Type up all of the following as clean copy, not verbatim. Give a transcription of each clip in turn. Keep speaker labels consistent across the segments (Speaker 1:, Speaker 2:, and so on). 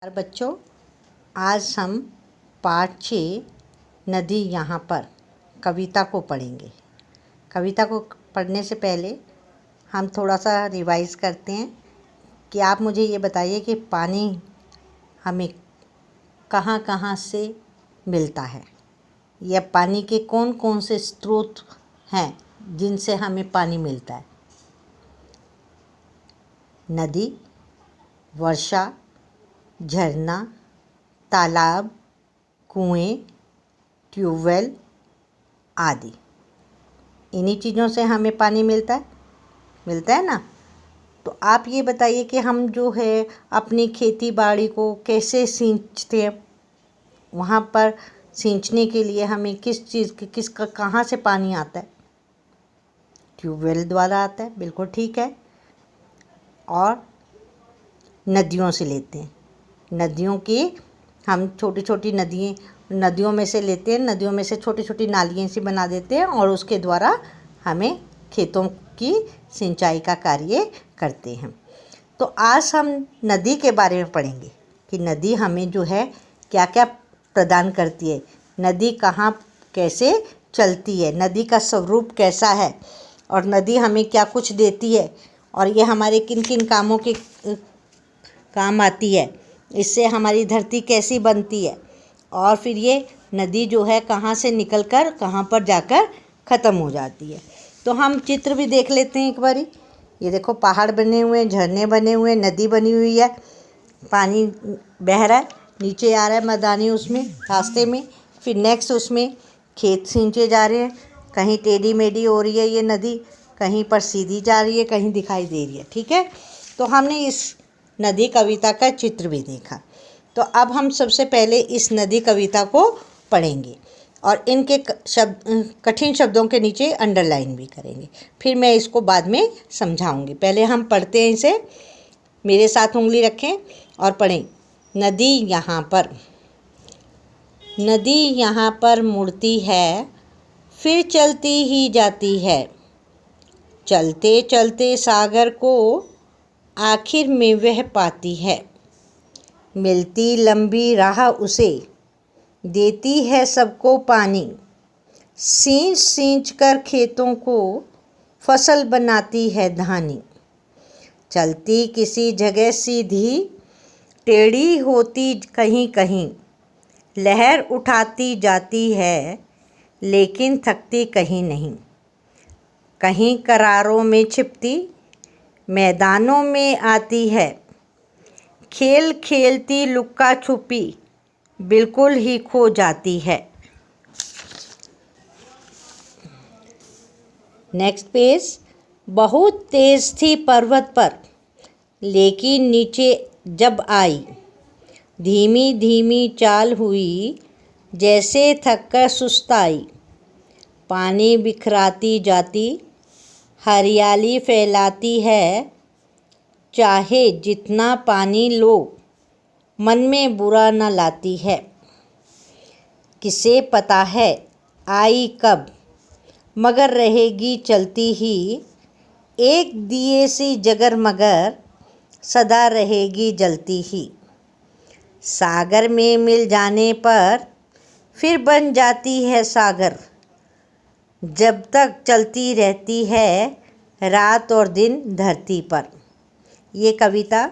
Speaker 1: और बच्चों, आज हम पाठ 6 नदी यहाँ पर कविता को पढ़ेंगे। कविता को पढ़ने से पहले हम थोड़ा सा रिवाइज करते हैं कि आप मुझे ये बताइए कि पानी हमें कहाँ कहाँ से मिलता है, या पानी के कौन कौन से स्रोत हैं जिनसे हमें पानी मिलता है। नदी, वर्षा, झरना, तालाब, कुएं, ट्यूबवेल आदि। इन्हीं चीज़ों से हमें पानी मिलता है ना। तो आप ये बताइए कि हम जो है अपनी खेती बाड़ी को कैसे सींचते हैं। वहाँ पर सींचने के लिए हमें किसका कहाँ से पानी आता है? ट्यूबवेल द्वारा आता है, बिल्कुल ठीक है। और नदियों से लेते हैं। नदियों की हम छोटी छोटी नदियों में से लेते हैं। नदियों में से छोटी छोटी नालियाँ सी बना देते हैं और उसके द्वारा हमें खेतों की सिंचाई का कार्य करते हैं। तो आज हम नदी के बारे में पढ़ेंगे कि नदी हमें जो है क्या क्या प्रदान करती है, नदी कहाँ कैसे चलती है, नदी का स्वरूप कैसा है और नदी हमें क्या कुछ देती है, और ये हमारे किन किन कामों के काम आती है, इससे हमारी धरती कैसी बनती है, और फिर ये नदी जो है कहाँ से निकलकर कहाँ पर जाकर ख़त्म हो जाती है। तो हम चित्र भी देख लेते हैं एक बारी। ये देखो, पहाड़ बने हुए हैं, झरने बने हुए हैं, नदी बनी हुई है, पानी बह रहा है, नीचे आ रहा है मैदानी उसमें रास्ते में। फिर नेक्स्ट उसमें खेत सींचे जा रहे हैं। कहीं टेढ़ी मेढ़ी हो रही है ये नदी, कहीं पर सीधी जा रही है, कहीं दिखाई दे रही है। ठीक है, तो हमने इस नदी कविता का चित्र भी देखा। तो अब हम सबसे पहले इस नदी कविता को पढ़ेंगे और इनके कठिन शब्दों के नीचे अंडरलाइन भी करेंगे। फिर मैं इसको बाद में समझाऊंगी। पहले हम पढ़ते हैं इसे। मेरे साथ उंगली रखें और पढ़ें। नदी यहाँ पर मुड़ती है, फिर चलती ही जाती है। चलते चलते सागर को आखिर में वह पाती है। मिलती लंबी राह उसे, देती है सबको पानी। सींच सींच कर खेतों को फसल बनाती है धानी। चलती किसी जगह सीधी, टेढ़ी होती कहीं कहीं। लहर उठाती जाती है, लेकिन थकती कहीं नहीं। कहीं करारों में छिपती, मैदानों में आती है। खेल खेलती लुक्का छुपी, बिल्कुल ही खो जाती है। Next page. बहुत तेज थी पर्वत पर, लेकिन नीचे जब आई, धीमी धीमी चाल हुई, जैसे थककर सुस्ताई। पानी बिखराती जाती, हरियाली फैलाती है। चाहे जितना पानी लो, मन में बुरा न लाती है। किसे पता है आई कब, मगर रहेगी चलती ही। एक दिए सी जगर मगर, सदा रहेगी जलती ही। सागर में मिल जाने पर, फिर बन जाती है सागर। जब तक चलती रहती है, रात और दिन धरती पर। ये कविता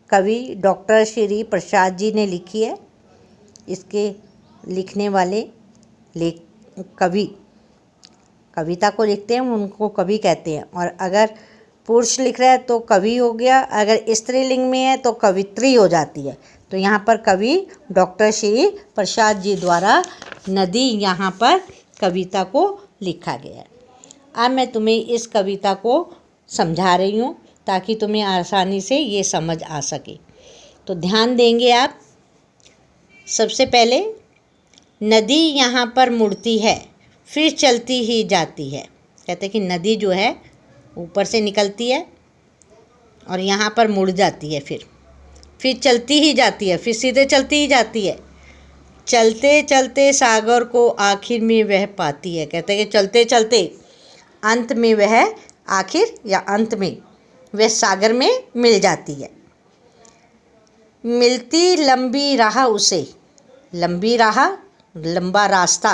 Speaker 1: कवि डॉक्टर श्री प्रसाद जी ने लिखी है। इसके लिखने वाले कविता को लिखते हैं उनको कवि कहते हैं। और अगर पुरुष लिख रहा है तो कवि हो गया, अगर स्त्रीलिंग में है तो कवित्री हो जाती है। तो यहाँ पर कवि डॉक्टर श्री प्रसाद जी द्वारा नदी यहाँ पर कविता को लिखा गया है। अब मैं तुम्हें इस कविता को समझा रही हूँ ताकि तुम्हें आसानी से ये समझ आ सके। तो ध्यान देंगे आप। सबसे पहले, नदी यहाँ पर मुड़ती है, फिर चलती ही जाती है। कहते हैं कि नदी जो है ऊपर से निकलती है और यहाँ पर मुड़ जाती है, फिर चलती ही जाती है, फिर सीधे चलती ही जाती है। चलते चलते सागर को आखिर में वह पाती है। कहते हैं कि चलते चलते अंत में वह आखिर या अंत में वह सागर में मिल जाती है। मिलती लंबी राह उसे, लंबी राह, लंबा रास्ता,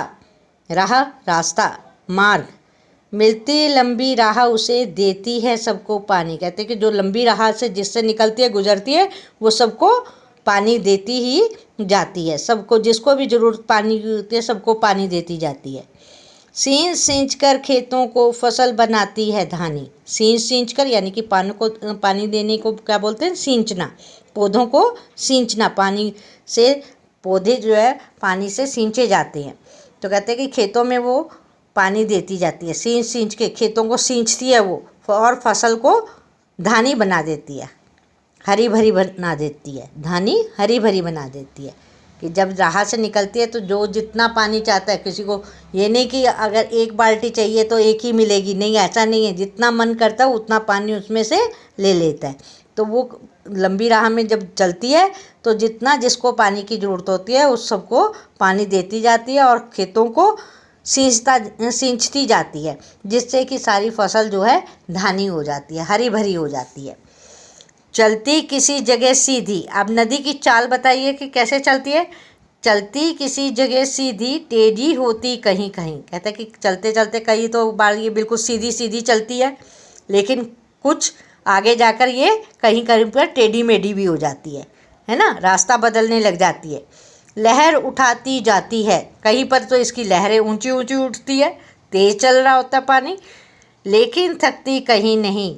Speaker 1: राह रास्ता, मार्ग, मिलती लंबी राह उसे देती है सबको पानी। कहते हैं कि जो लंबी राह से जिससे निकलती है, गुजरती है, वो सबको पानी देती ही जाती है। सबको, जिसको भी ज़रूरत पानी की होती है, सबको पानी देती जाती है। सींच सींच कर खेतों को फसल बनाती है धानी। सींच सींच कर यानी कि पानी देने को क्या बोलते हैं? सींचना। पौधों को सींचना, पानी से पौधे जो है पानी से सींचे जाते हैं। तो कहते हैं कि खेतों में वो पानी देती जाती है, सींच सींच के खेतों को सींचती है वो, और फसल को धानी बना देती है, हरी भरी बना देती है। धानी हरी भरी बना देती है कि जब राह से निकलती है तो जो जितना पानी चाहता है, किसी को ये नहीं कि अगर एक बाल्टी चाहिए तो एक ही मिलेगी, नहीं, ऐसा नहीं है। जितना मन करता है उतना पानी उसमें से ले लेता है। तो वो लंबी राह में जब चलती है तो जितना जिसको पानी की ज़रूरत होती है उस सबको पानी देती जाती है और खेतों को सींचती जाती है, जिससे कि सारी फसल जो है धानी हो जाती है, हरी भरी हो जाती है। चलती किसी जगह सीधी, अब नदी की चाल बताइए कि कैसे चलती है। चलती किसी जगह सीधी, टेढ़ी होती कहीं कहीं। कहते हैं कि चलते चलते कहीं तो बार ये बिल्कुल सीधी सीधी चलती है, लेकिन कुछ आगे जाकर ये कहीं कहीं पर टेढ़ी मेढ़ी भी हो जाती है ना, रास्ता बदलने लग जाती है। लहर उठाती जाती है, कहीं पर तो इसकी लहरें ऊंची ऊंची उठती है, तेज़ चल रहा होता है पानी, लेकिन थकती कहीं नहीं।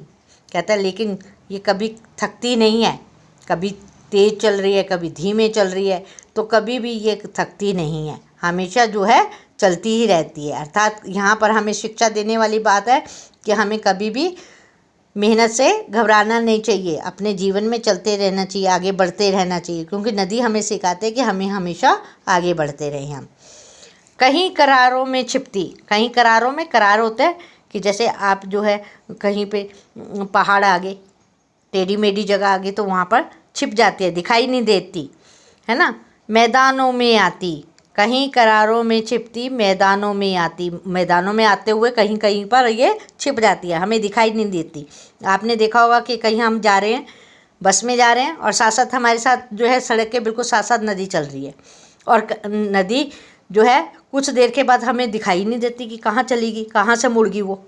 Speaker 1: कहता है लेकिन ये कभी थकती नहीं है, कभी तेज़ चल रही है, कभी धीमे चल रही है, तो कभी भी ये थकती नहीं है, हमेशा जो है चलती ही रहती है। अर्थात यहाँ पर हमें शिक्षा देने वाली बात है कि हमें कभी भी मेहनत से घबराना नहीं चाहिए, अपने जीवन में चलते रहना चाहिए, आगे बढ़ते रहना चाहिए, क्योंकि नदी हमें सिखाते हैं कि हमें हमेशा आगे बढ़ते रहें हम। कहीं करारों में छिपती, कहीं करारों में, करार होता है कि जैसे आप जो है कहीं पे पहाड़ आगे, टेढ़ी मेढ़ी जगह आगे, तो वहाँ पर छिप जाती है, दिखाई नहीं देती, है ना। मैदानों में आती, कहीं करारों में छिपती, मैदानों में आती, मैदानों में आते हुए कहीं कहीं पर ये छिप जाती है, हमें दिखाई नहीं देती। आपने देखा होगा कि कहीं हम जा रहे हैं, बस में जा रहे हैं और साथ साथ हमारे साथ जो है सड़क के बिल्कुल साथ साथ नदी चल रही है, और नदी जो है कुछ देर के बाद हमें दिखाई नहीं देती कि कहाँ चलेगी, कहाँ से मुड़गी वो,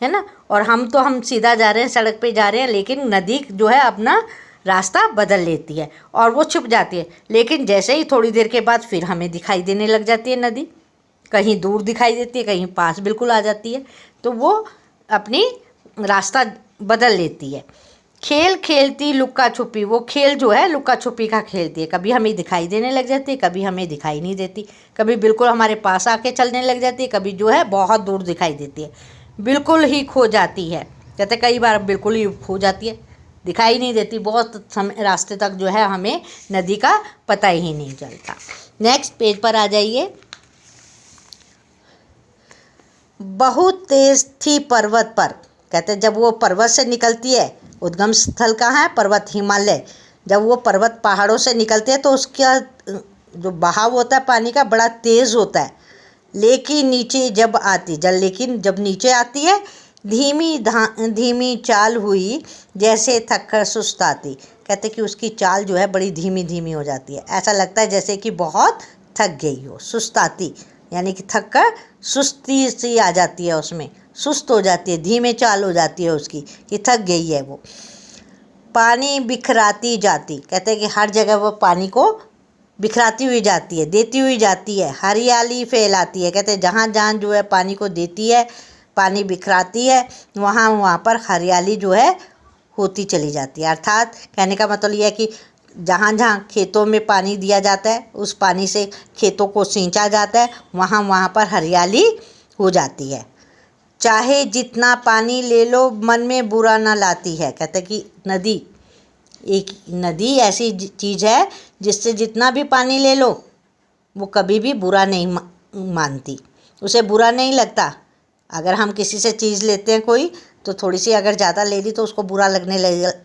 Speaker 1: है ना। और हम सीधा जा रहे हैं, सड़क पे जा रहे हैं, लेकिन नदी जो है अपना रास्ता बदल लेती है और वो छुप जाती है, लेकिन जैसे ही थोड़ी देर के बाद फिर हमें दिखाई देने लग जाती है नदी, कहीं दूर दिखाई देती है, कहीं पास बिल्कुल आ जाती है, तो वो अपनी रास्ता बदल लेती है। खेल खेलती लुक्का छुपी, वो खेल जो है लुक्का छुपी का खेलती है, कभी हमें दिखाई देने लग जाती है, कभी हमें दिखाई नहीं देती, कभी बिल्कुल हमारे पास आके चलने लग जाती है, कभी जो है बहुत दूर दिखाई देती है, बिल्कुल ही खो जाती है। कहते कई बार बिल्कुल ही खो जाती है, दिखाई नहीं देती, बहुत समय रास्ते तक जो है हमें नदी का पता ही नहीं चलता। नेक्स्ट पेज पर आ जाइए। बहुत तेज थी पर्वत पर, कहते जब वो पर्वत से निकलती है, उद्गम स्थल कहाँ है? पर्वत, हिमालय। जब वो पर्वत पहाड़ों से निकलते हैं तो उसका जो बहाव होता है पानी का बड़ा तेज़ होता है, लेकिन नीचे जब आती लेकिन जब नीचे आती है धीमी चाल हुई, जैसे थक कर सुस्ताती। कहते कि उसकी चाल जो है बड़ी धीमी धीमी हो जाती है, ऐसा लगता है जैसे कि बहुत थक गई हो। सुस्ताती यानी कि थक कर सुस्ती सी आ जाती है, उसमें सुस्त हो जाती है, धीमे चाल हो जाती है उसकी, कि थक गई है वो। पानी बिखराती जाती, कहते हैं कि हर जगह वो पानी को बिखराती हुई जाती है, देती हुई जाती है, हरियाली फैलाती है। कहते हैं जहाँ जहाँ जो है पानी को देती है, पानी बिखराती है, वहाँ वहाँ पर हरियाली जो है होती चली जाती है। अर्थात कहने का मतलब यह है कि जहाँ जहाँ खेतों में पानी दिया जाता है, उस पानी से खेतों को सींचा जाता है, वहाँ वहाँ पर हरियाली हो जाती है। चाहे जितना पानी ले लो, मन में बुरा ना लाती है। कहते कि नदी ऐसी चीज़ है जिससे जितना भी पानी ले लो वो कभी भी बुरा नहीं मानती, उसे बुरा नहीं लगता। अगर हम किसी से चीज़ लेते हैं कोई, तो थोड़ी सी अगर ज़्यादा ले ली तो उसको बुरा लगने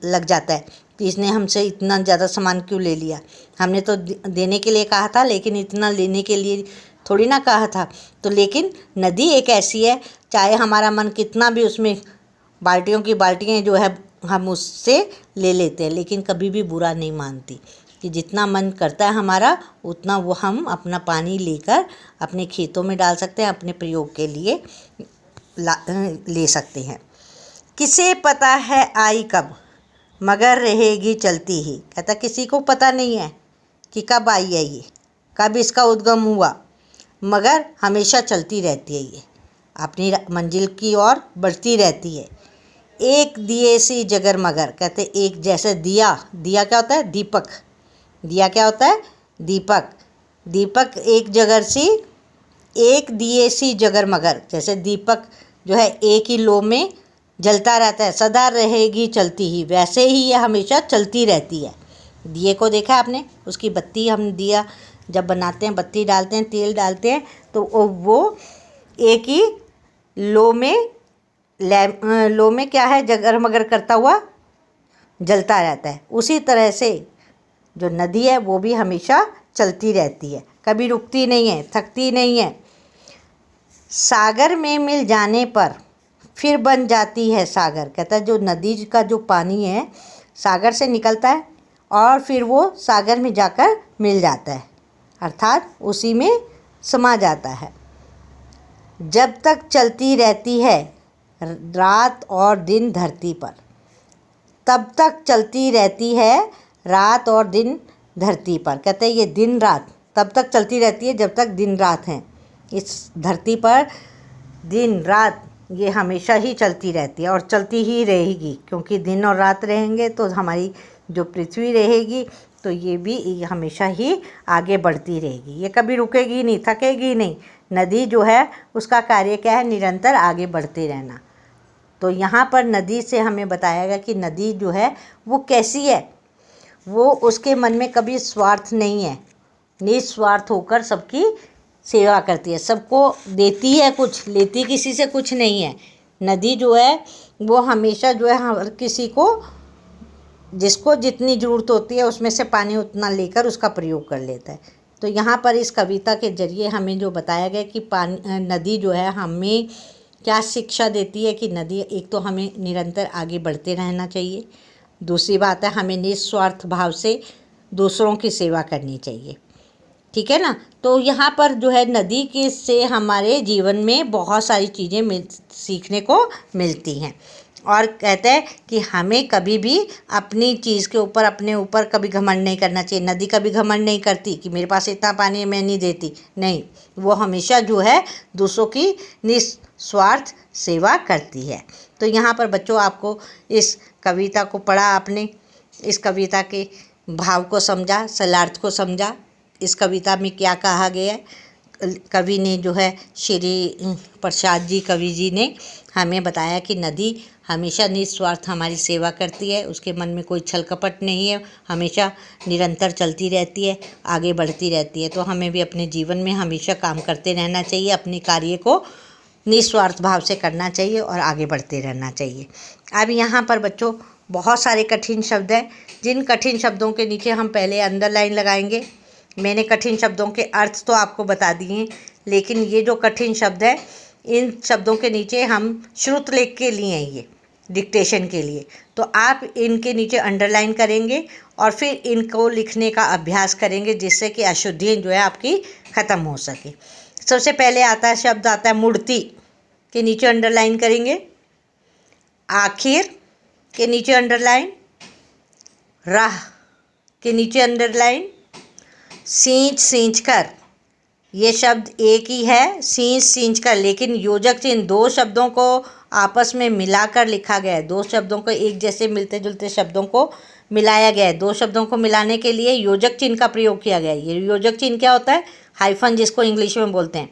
Speaker 1: लग जाता है कि इसने हमसे इतना ज़्यादा सामान क्यों ले लिया, हमने तो देने के लिए कहा था, लेकिन इतना लेने के लिए थोड़ी ना कहा था। तो लेकिन नदी एक ऐसी है, चाहे हमारा मन कितना भी उसमें बाल्टियों की बाल्टियाँ जो है हम उससे ले लेते हैं, लेकिन कभी भी बुरा नहीं मानती कि जितना मन करता है हमारा उतना वो हम अपना पानी लेकर अपने खेतों में डाल सकते हैं, अपने प्रयोग के लिए ले सकते हैं। किसे पता है आई कब, मगर रहेगी चलती ही। कहता किसी को पता नहीं है कि कब आई है ये, कब इसका उद्गम हुआ, मगर हमेशा चलती रहती है, ये अपनी मंजिल की ओर बढ़ती रहती है। एक दिए सी जगर मगर, कहते एक जैसे दिया, दिया क्या होता है, दीपक, दिया क्या होता है, दीपक, दीपक एक जगर सी, एक दिए सी जगर मगर, जैसे दीपक जो है एक ही लो में जलता रहता है, सदा रहेगी चलती ही, वैसे ही ये हमेशा चलती रहती है। दिए को देखा आपने, उसकी बत्ती, हम दिया जब बनाते हैं बत्ती डालते हैं, तेल डालते हैं, तो वो एक ही लो में क्या है, जगर मगर करता हुआ जलता रहता है। उसी तरह से जो नदी है वो भी हमेशा चलती रहती है, कभी रुकती नहीं है, थकती नहीं है। सागर में मिल जाने पर फिर बन जाती है सागर, कहता है जो नदी का जो पानी है सागर से निकलता है और फिर वो सागर में जाकर मिल जाता है, अर्थात उसी में समा जाता है। जब तक चलती रहती है रात और दिन धरती पर, तब तक चलती रहती है रात और दिन धरती पर, कहते हैं ये दिन रात तब तक चलती रहती है जब तक दिन रात हैं इस धरती पर। दिन रात ये हमेशा ही चलती रहती है और चलती ही रहेगी, क्योंकि दिन और रात रहेंगे तो हमारी जो पृथ्वी रहेगी तो ये भी हमेशा ही आगे बढ़ती रहेगी, ये कभी रुकेगी नहीं, थकेगी नहीं। नदी जो है उसका कार्य क्या है, निरंतर आगे बढ़ते रहना। तो यहाँ पर नदी से हमें बताया गया कि नदी जो है वो कैसी है, वो उसके मन में कभी स्वार्थ नहीं है, निस्वार्थ होकर सबकी सेवा करती है, सबको देती है, कुछ लेती किसी से कुछ नहीं है। नदी जो है वो हमेशा जो है हर किसी को, जिसको जितनी ज़रूरत होती है उसमें से पानी उतना लेकर उसका प्रयोग कर लेता है। तो यहाँ पर इस कविता के जरिए हमें जो बताया गया कि नदी जो है हमें क्या शिक्षा देती है कि नदी एक तो हमें निरंतर आगे बढ़ते रहना चाहिए, दूसरी बात है हमें निस्वार्थ भाव से दूसरों की सेवा करनी चाहिए, ठीक है ना। तो यहाँ पर जो है नदी के से हमारे जीवन में बहुत सारी चीज़ें सीखने को मिलती हैं, और कहते हैं कि हमें कभी भी अपनी चीज़ के ऊपर, अपने ऊपर कभी घमंड नहीं करना चाहिए। नदी कभी घमंड नहीं करती कि मेरे पास इतना पानी है मैं नहीं देती, नहीं, वो हमेशा जो है दूसरों की निस्वार्थ सेवा करती है। तो यहाँ पर बच्चों आपको इस कविता को पढ़ा, आपने इस कविता के भाव को समझा, सरलार्थ को समझा, इस कविता में क्या कहा गया है। कवि ने जो है श्री प्रसाद जी कवि जी ने हमें बताया कि नदी हमेशा निस्वार्थ हमारी सेवा करती है, उसके मन में कोई छल कपट नहीं है, हमेशा निरंतर चलती रहती है, आगे बढ़ती रहती है। तो हमें भी अपने जीवन में हमेशा काम करते रहना चाहिए, अपने कार्य को निस्वार्थ भाव से करना चाहिए और आगे बढ़ते रहना चाहिए। अब यहाँ पर बच्चों बहुत सारे कठिन शब्द हैं, जिन कठिन शब्दों के नीचे हम पहले अंडरलाइन लगाएंगे। मैंने कठिन शब्दों के अर्थ तो आपको बता दिए, लेकिन ये जो कठिन शब्द है इन शब्दों के नीचे हम श्रुतलेख के लिए हैं, ये डिक्टेशन के लिए, तो आप इनके नीचे अंडरलाइन करेंगे और फिर इनको लिखने का अभ्यास करेंगे, जिससे कि अशुद्धियाँ जो है आपकी ख़त्म हो सके। सबसे पहले आता है शब्द आता है मूर्ति, के नीचे अंडरलाइन करेंगे, आखिर के नीचे अंडरलाइन, राह के नीचे अंडरलाइन, सींच सींच कर, ये शब्द एक ही है, सींच सींच कर, लेकिन योजक चिन्ह दो शब्दों को आपस में मिलाकर लिखा गया है, दो शब्दों को एक जैसे मिलते जुलते शब्दों को मिलाया गया है। दो शब्दों को मिलाने के लिए योजक चिन्ह का प्रयोग किया गया है। ये योजक चिन्ह क्या होता है, हाइफन जिसको इंग्लिश में बोलते हैं।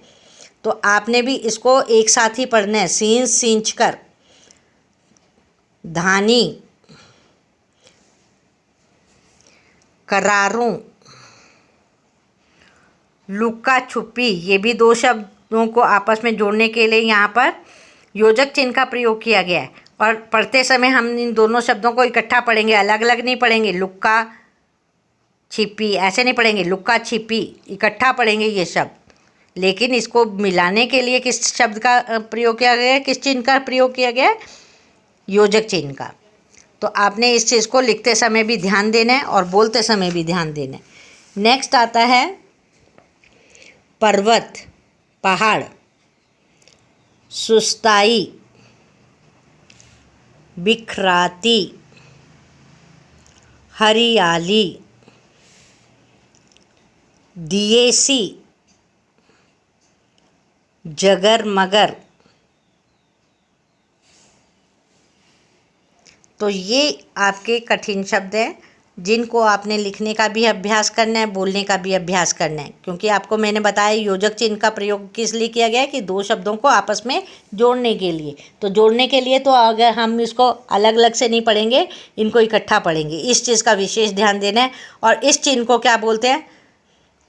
Speaker 1: तो आपने भी इसको एक साथ ही पढ़ना है, सींच सींच कर, धानी, करारों, लुका छुपी, ये भी दो शब्दों को आपस में जोड़ने के लिए यहाँ पर योजक चिन्ह का प्रयोग किया गया है। और पढ़ते समय हम इन दोनों शब्दों को इकट्ठा पढ़ेंगे, अलग अलग नहीं पढ़ेंगे। लुका छिपी ऐसे नहीं पढ़ेंगे, लुका छिपी इकट्ठा पढ़ेंगे ये शब्द, लेकिन इसको मिलाने के लिए किस शब्द का प्रयोग किया गया है, किस चिन्ह का प्रयोग किया गया है, योजक चिन्ह का। तो आपने इस चीज़ को लिखते समय भी ध्यान देना है और बोलते समय भी ध्यान देना है। नेक्स्ट आता है पर्वत, पहाड़, सुस्ताई, बिखराती, हरियाली, दिएसी, जगरमगर। तो ये आपके कठिन शब्द हैं जिनको आपने लिखने का भी अभ्यास करना है, बोलने का भी अभ्यास करना है। क्योंकि आपको मैंने बताया योजक चिन्ह का प्रयोग किस लिए किया गया है कि दो शब्दों को आपस में जोड़ने के लिए। तो जोड़ने के लिए तो अगर हम इसको अलग अलग से नहीं पढ़ेंगे, इनको इकट्ठा पढ़ेंगे। इस चीज़ का विशेष ध्यान देना है। और इस चिन्ह को क्या बोलते हैं?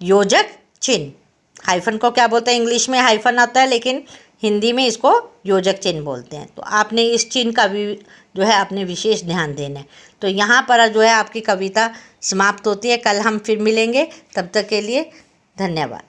Speaker 1: योजक चिन्ह। हाइफन को क्या बोलते हैं? इंग्लिश में हाइफन आता है, लेकिन हिंदी में इसको योजक चिन्ह बोलते हैं। तो आपने इस चिन्ह का भी जो है आपने विशेष ध्यान देना है। तो यहाँ पर जो है आपकी कविता समाप्त होती है। कल हम फिर मिलेंगे, तब तक के लिए धन्यवाद।